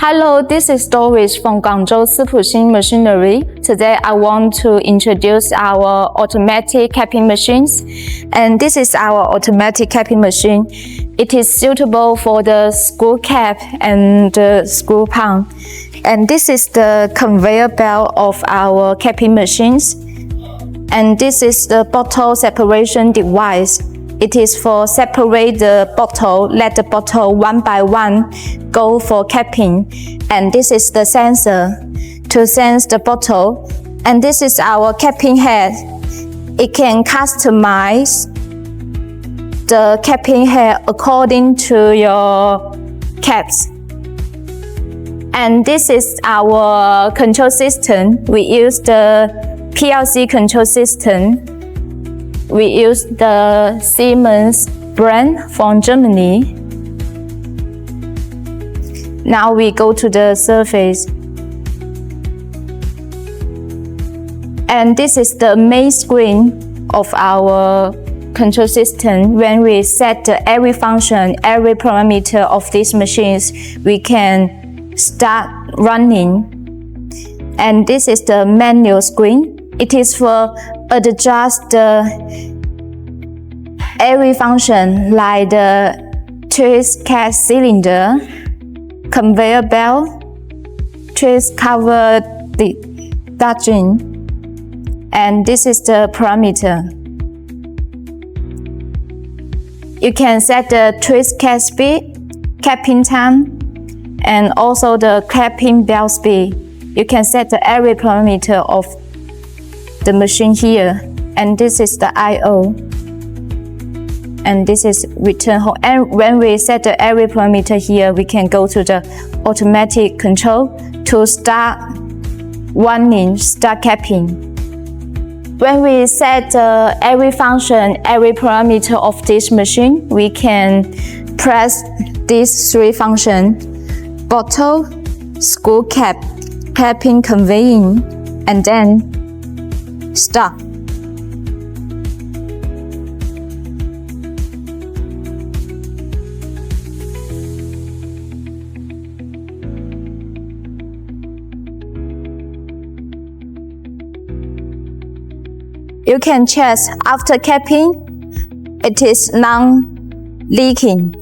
Hello, this is Doris from Guangzhou SIPUXIN Machinery. Today I want to introduce our automatic capping machines. And this is our automatic capping machine. It is suitable for the screw cap and the screw pump. And this is the conveyor belt of our capping machines. And this is the bottle separation device. It is for separate the bottle, let the bottle one by one go for capping. And this is the sensor to sense the bottle. And this is our capping head. It can customize the capping head according to your caps. And this is our control system. We use the PLC control system. We use the Siemens brand from Germany. Now we go to the surface. And this is the main screen of our control system. When we set every function, every parameter of these machines, we can start running. And this is the menu screen. It is for adjust every function like the twist cat cylinder, conveyor belt, twist cover detergent, and this is the parameter. You can set the twist cat speed, capping time, and also the capping belt speed. You can set every parameter of the machine here, and this is the I/O, and this is return home. And when we set every parameter here, we can go to the automatic control to start running, start capping. When we set every function, every parameter of this machine, we can press these three functions: bottle, screw cap, capping, conveying, and then stop. You can check after capping, it is non-leaking.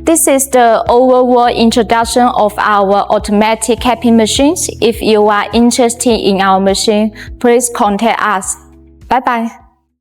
This is the overall introduction of our automatic capping machines. If you are interested in our machine, please contact us. Bye bye.